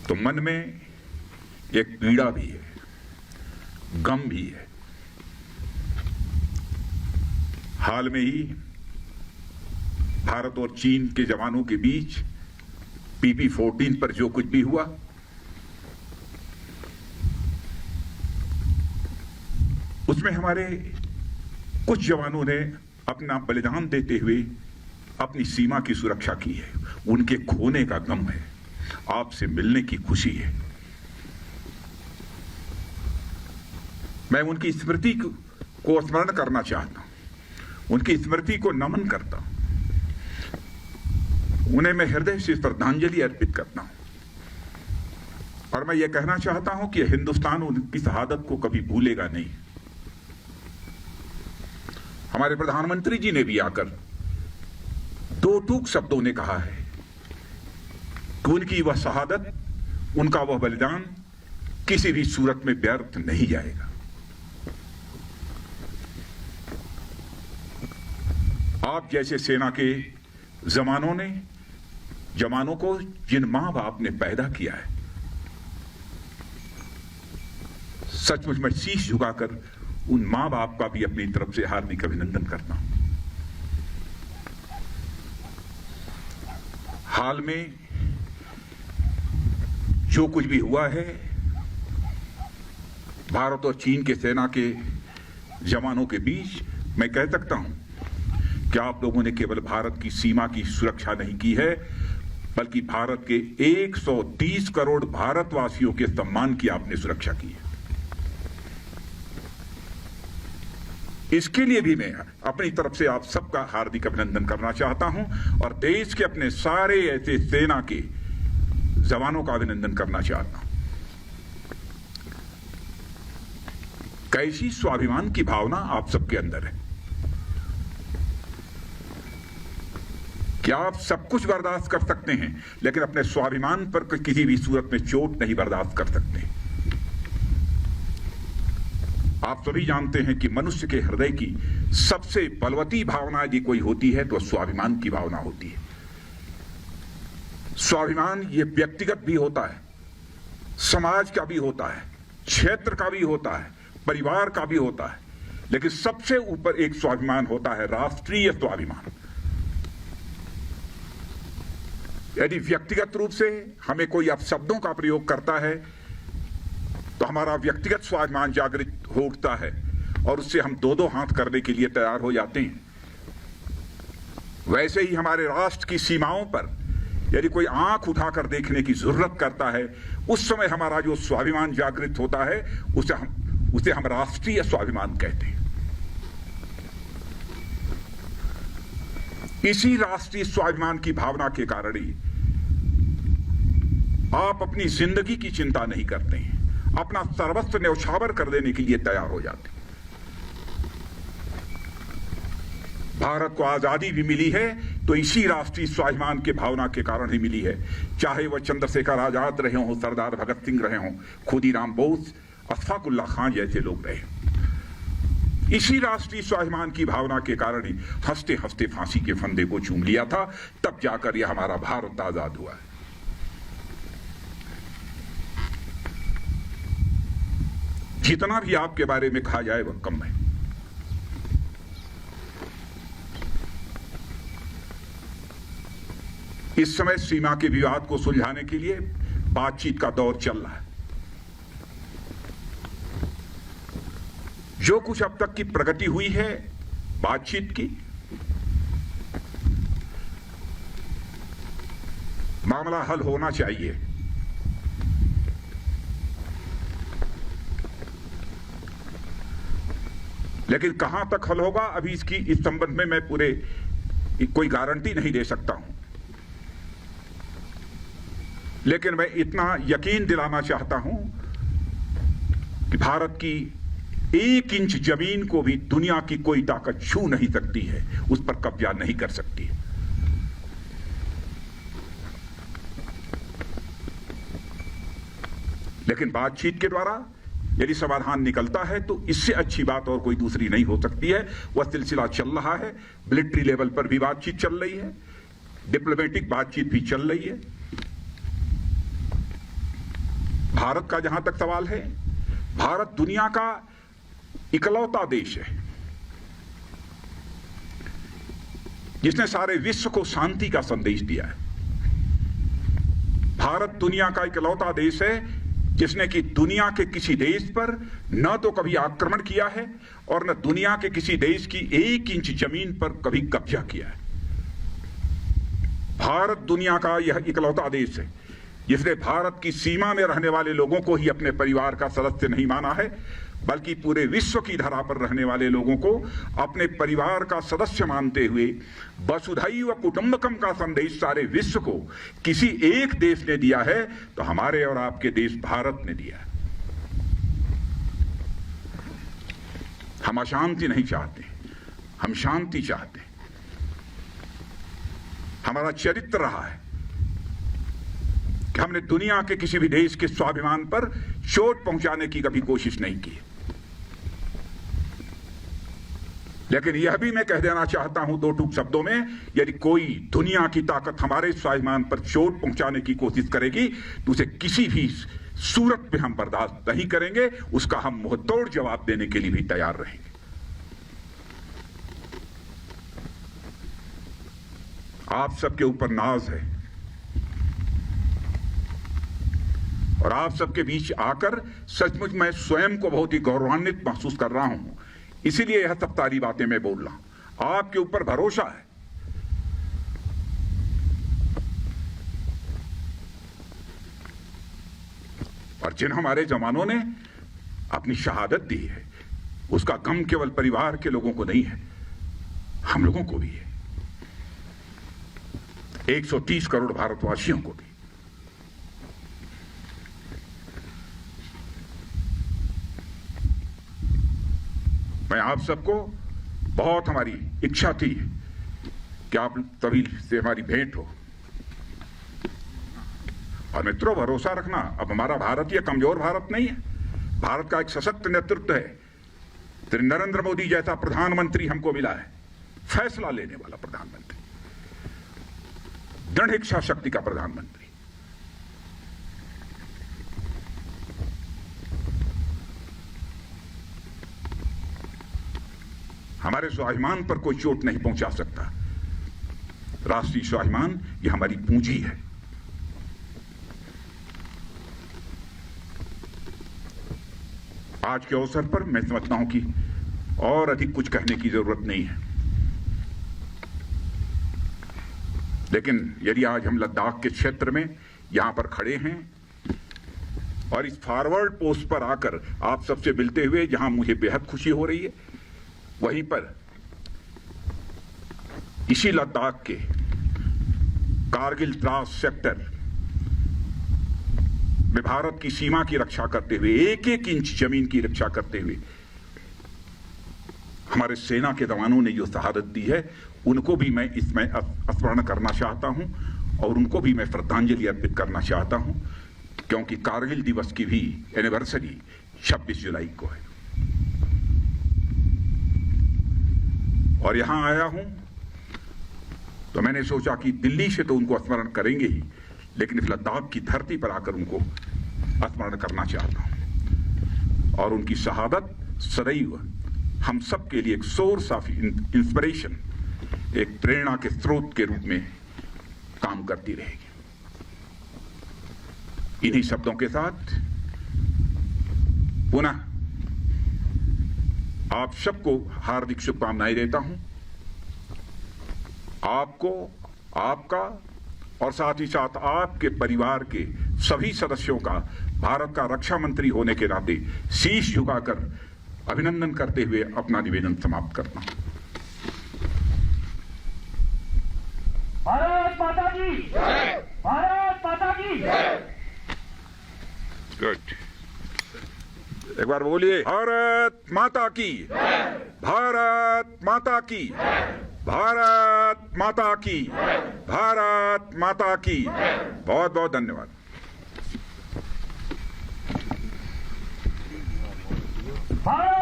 तो मन में एक पीड़ा भी है, गम भी है। हाल में ही भारत और चीन के जवानों के बीच PP-14 पर जो कुछ भी हुआ, उसमें हमारे कुछ जवानों ने अपना बलिदान देते हुए अपनी सीमा की सुरक्षा की है। उनके खोने का गम है, आपसे मिलने की खुशी है। मैं उनकी स्मृति को स्मरण करना चाहता हूं, उनकी स्मृति को नमन करता हूं, उन्हें मैं हृदय से श्रद्धांजलि अर्पित करता हूं। और मैं यह कहना चाहता हूं कि हिंदुस्तान उनकी शहादत को कभी भूलेगा नहीं। हमारे प्रधानमंत्री जी ने भी आकर दो टूक शब्दों ने कहा है कि उनकी वह शहादत, उनका वह बलिदान किसी भी सूरत में व्यर्थ नहीं जाएगा। आप जैसे सेना के जवानों को जिन मां बाप ने पैदा किया है, सचमुच मैं शीश झुकाकर उन मां बाप का भी अपनी तरफ से हार्दिक अभिनंदन करता हूं। हाल में जो कुछ भी हुआ है, भारत और चीन के सेना के जवानों के बीच, मैं कह सकता हूं कि आप लोगों ने केवल भारत की सीमा की सुरक्षा नहीं की है, बल्कि भारत के 130 करोड़ भारतवासियों के सम्मान की आपने सुरक्षा की है। इसके लिए भी मैं अपनी तरफ से आप सबका हार्दिक अभिनंदन करना चाहता हूं और देश के अपने सारे ऐसे सेना के जवानों का अभिनंदन करना चाहता हूं। कैसी स्वाभिमान की भावना आप सबके अंदर है कि आप सब कुछ बर्दाश्त कर सकते हैं, लेकिन अपने स्वाभिमान पर किसी भी सूरत में चोट नहीं बर्दाश्त कर सकते। आप सभी जानते हैं कि मनुष्य के हृदय की सबसे बलवती भावना यदि कोई होती है तो स्वाभिमान की भावना होती है। स्वाभिमान ये व्यक्तिगत भी होता है, समाज का भी होता है, क्षेत्र का भी होता है, परिवार का भी होता है, लेकिन सबसे ऊपर एक स्वाभिमान होता है, राष्ट्रीय स्वाभिमान। यदि व्यक्तिगत रूप से हमें कोई अपशब्दों का प्रयोग करता है तो हमारा व्यक्तिगत स्वाभिमान जागृत हो उठता है और उससे हम दो हाथ करने के लिए तैयार हो जाते हैं। वैसे ही हमारे राष्ट्र की सीमाओं पर यदि कोई आंख उठाकर देखने की जरूरत करता है, उस समय हमारा जो स्वाभिमान जागृत होता है उसे हम राष्ट्रीय स्वाभिमान कहते हैं। इसी राष्ट्रीय स्वाभिमान की भावना के कारण ही आप अपनी जिंदगी की चिंता नहीं करते हैं, अपना सर्वस्व न्यौछावर कर देने के लिए तैयार हो जाते हैं। भारत को आजादी भी मिली है तो इसी राष्ट्रीय स्वाभिमान के भावना के कारण ही मिली है, चाहे वह चंद्रशेखर आजाद रहे हों, सरदार भगत सिंह रहे हों, खुदीराम बोस, अशफाक उल्लाह खान जैसे लोग रहे। इसी राष्ट्रीय स्वाभिमान की भावना के कारण ही हंसते हंसते फांसी के फंदे को चूम लिया था, तब जाकर यह हमारा भारत आजाद हुआ है। जितना भी आपके बारे में कहा जाए वह कम है। इस समय सीमा के विवाद को सुलझाने के लिए बातचीत का दौर चल रहा है। जो कुछ अब तक की प्रगति हुई है बातचीत की, मामला हल होना चाहिए। लेकिन कहां तक हल होगा, अभी इस संबंध में मैं कोई गारंटी नहीं दे सकता हूं। लेकिन मैं इतना यकीन दिलाना चाहता हूं कि भारत की 1 इंच जमीन को भी दुनिया की कोई ताकत छू नहीं सकती है, उस पर कब्जा नहीं कर सकती है। लेकिन बातचीत के द्वारा यदि समाधान निकलता है तो इससे अच्छी बात और कोई दूसरी नहीं हो सकती है। वह सिलसिला चल रहा है, मिलिट्री लेवल पर भी बातचीत चल रही है, डिप्लोमेटिक बातचीत भी चल रही है। भारत का जहां तक सवाल है, भारत दुनिया का इकलौता देश है जिसने सारे विश्व को शांति का संदेश दिया है। भारत दुनिया का इकलौता देश है जिसने कि दुनिया के किसी देश पर न तो कभी आक्रमण किया है और न दुनिया के किसी देश की 1 इंच जमीन पर कभी कब्जा किया है। भारत दुनिया का यह इकलौता देश है जिसने भारत की सीमा में रहने वाले लोगों को ही अपने परिवार का सदस्य नहीं माना है, बल्कि पूरे विश्व की धरा पर रहने वाले लोगों को अपने परिवार का सदस्य मानते हुए वसुधैव कुटुंबकम का संदेश सारे विश्व को किसी एक देश ने दिया है तो हमारे और आपके देश भारत ने दिया है। हम अशांति नहीं चाहते, हम शांति चाहते हैं। हमारा चरित्र रहा है कि हमने दुनिया के किसी भी देश के स्वाभिमान पर चोट पहुंचाने की कभी कोशिश नहीं की। लेकिन यह भी मैं कह देना चाहता हूं 2 टूक शब्दों में, यदि कोई दुनिया की ताकत हमारे स्वाभिमान पर चोट पहुंचाने की कोशिश करेगी तो उसे किसी भी सूरत में हम बर्दाश्त नहीं करेंगे, उसका हम मुंहतोड़ जवाब देने के लिए भी तैयार रहेंगे। आप सबके ऊपर नाज है और आप सबके बीच आकर सचमुच मैं स्वयं को बहुत ही गौरवान्वित महसूस कर रहा हूं। इसीलिए यह सब सारी बातें मैं बोल रहा हूं। आपके ऊपर भरोसा है। और जिन हमारे जवानों ने अपनी शहादत दी है उसका गम केवल परिवार के लोगों को नहीं है, हम लोगों को भी है, 130 करोड़ भारतवासियों को भी। मैं आप सबको बहुत हमारी इच्छा थी कि आप सभी से हमारी भेंट हो। और मित्रों, भरोसा रखना, अब हमारा भारत ये कमजोर भारत नहीं है। भारत का एक सशक्त नेतृत्व है। श्री नरेंद्र मोदी जैसा प्रधानमंत्री हमको मिला है, फैसला लेने वाला प्रधानमंत्री, दृढ़ इच्छा शक्ति का प्रधानमंत्री। हमारे स्वाभिमान पर कोई चोट नहीं पहुंचा सकता। राष्ट्रीय स्वाभिमान यह हमारी पूंजी है। आज के अवसर पर मैं समझता हूं कि और अधिक कुछ कहने की जरूरत नहीं है, लेकिन यदि आज हम लद्दाख के क्षेत्र में यहां पर खड़े हैं और इस फॉरवर्ड पोस्ट पर आकर आप सबसे मिलते हुए जहां मुझे बेहद खुशी हो रही है, वहीं पर इसी लद्दाख के कारगिल द्रास सेक्टर में भारत की सीमा की रक्षा करते हुए, 1-1 इंच जमीन की रक्षा करते हुए हमारे सेना के जवानों ने जो शहादत दी है, उनको भी मैं इसमें स्मरण करना चाहता हूं और उनको भी मैं श्रद्धांजलि अर्पित करना चाहता हूं, क्योंकि कारगिल दिवस की भी एनिवर्सरी 26 जुलाई को है। और यहां आया हूं तो मैंने सोचा कि दिल्ली से तो उनको स्मरण करेंगे ही, लेकिन इस लद्दाख की धरती पर आकर उनको स्मरण करना चाहता हूं। और उनकी शहादत सदैव हम सब के लिए एक सोर्स ऑफ इंस्पिरेशन, एक प्रेरणा के स्रोत के रूप में काम करती रहेगी। इन्हीं शब्दों के साथ पुनः आप सबको हार्दिक शुभकामनाएं देता हूं। आपको, आपका और साथ ही साथ आपके परिवार के सभी सदस्यों का भारत का रक्षा मंत्री होने के नाते शीश झुकाकर अभिनंदन करते हुए अपना निवेदन समाप्त करता हूं। भारत माता की जय! भारत माता की जय! गुड, एक बार बोलिए, भारत माता की जय! भारत माता की जय! भारत माता की जय! भारत माता की जय! बहुत बहुत धन्यवाद। भारत